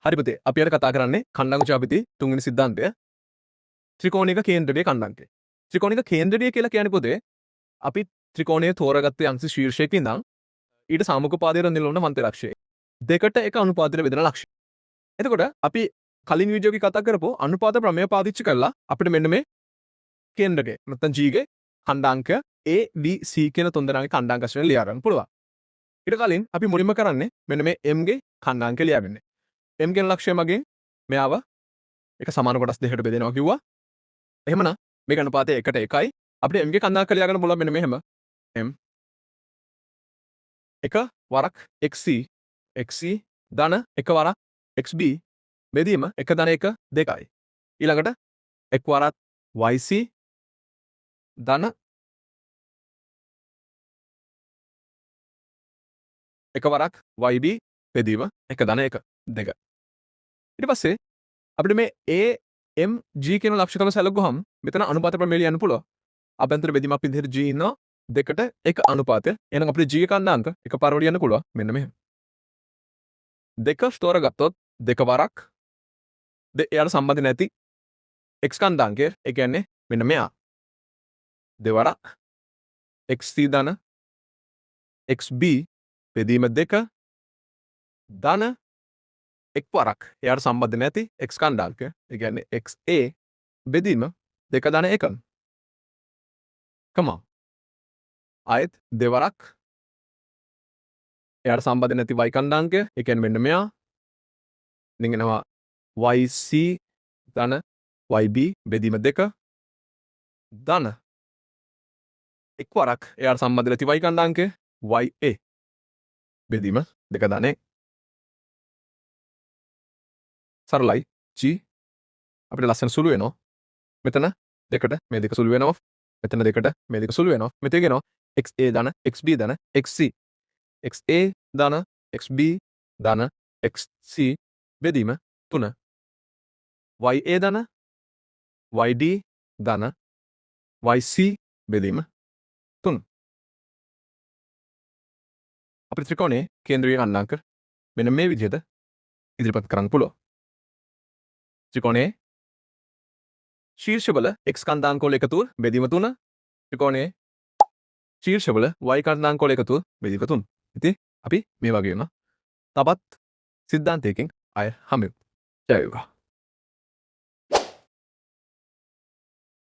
හරි පුතේ අපි අද කතා කරන්නේ ඛණ්ඩාංක ජ්‍යාමිතියේ තුන්වෙනි සිද්ධාන්තය ත්‍රිකෝණික කේන්ද්‍රයේ ඛණ්ඩාංකය. ත්‍රිකෝණික කේන්ද්‍රය කියලා කියන්නේ පුතේ අපි ත්‍රිකෝණයේ තෝරාගත්ත යම්සි ශීර්ෂයක ඉඳන් ඊට සාමුඛපාදයට නිලවන මන්ත්‍ර ලක්ෂය. දෙකට එක අනුපාතයට බෙදෙන ලක්ෂය. එතකොට අපි කලින් වීඩියෝ එකේ කතා කරපුව අනුපාත ප්‍රමේය පාවිච්චි කරලා අපිට මෙන්න මේ කේන්ද්‍රකේ නැත්නම් G ගේ ඛණ්ඩාංක A B C කියන තුන් දෙනාගේ ඛණ්ඩාංක වශයෙන් ලියා ගන්න පුළුවන්. ඊට කලින් අපි මුලින්ම කරන්නේ මෙන්න මේ M ගේ ඛණ්ඩාංක ලියාගන්න. M කියන ලක්ෂය මගින් මෙයාව එක සමාන කොටස් දෙකකට බෙදෙනවා කිව්වා. එහෙමනම් මේක අනුපාතය 1ට 1යි. අපිට M ගේ ඛණ්ඩාංක ලියාගන්න පුළුවන් මෙන්න මෙහෙම. M එක වරක් XC XC ධන එක වරක් XB බෙදීම 1 ධන 1 2යි. ඊළඟට එක් වරක් YC ධන එක වරක් YB බෙදීම 1 ධන 1 2. ඊට පස්සේ අපිට මේ A M G කියන ලක්ෂිකම සැලකුවහම මෙතන අනුපාත ප්‍රමේය ලියන්න පුළුවන්. අභ්‍යන්තර බෙදීමක් විදිහට G ඉන්නවා දෙකට එක අනුපාතය. එහෙනම් අපිට G ඛණ්ඩාංක එක පාරවල ලියන්න පුළුවන්. මෙන්න මෙහෙම. දෙක ස්තෝර ගත්තොත් දෙක වරක් එයාට සම්බන්ධ නැති x ඛණ්ඩාංකය ඒ කියන්නේ මෙන්න මෙයා. දෙවරක් XC ධන XB බෙදීම 2 ධන එක් වරක් එයාට සම්බන්ධ නැති x ඛණ්ඩාංකය ඒ කියන්නේ XA බෙදීම 2 ධන 1. come on. ආයෙත් දෙවරක් එයාට සම්බන්ධ නැති y ඛණ්ඩාංකය ඒ කියන්නේ මෙන්න මෙයා. ඉතින් එනවා YC ධන YB බෙදීම 2 ධන එක් වරක් එයාට සම්බන්ධ නැති y ඛණ්ඩාංකය YA බෙදීම 2 ධන 1. සරලයි G අපිට ලස්සන සුළු වෙනවා. මෙතන දෙකට මේ දෙක සුළු වෙනවා. මෙතන දෙකට මේ දෙක සුළු වෙනවා. මෙතන කියනවා XA ධන XB ධන XC XA ධන XB ධන XC බෙදීම 3 YA ධන YD ධන YC බෙදීම 3. අපිට ත්‍රිකෝණයේ කේන්ද්‍රීය ඛණ්ඩාංක මෙන්න මේ විදිහට ඉදිරිපත් කරන්න පුළුවන්. ත්‍රිකෝණයේ ශීර්ෂවල x ඛණ්ඩාංක වල එකතුව බෙදීම 3. ත්‍රිකෝණයේ ශීර්ෂවල y ඛණ්ඩාංක වල එකතුව බෙදීම 3. ඉතින් අපි මේ වගේ වෙනවා. තවත් සිද්ධාන්තයකින් අය හමු. ජය වේවා.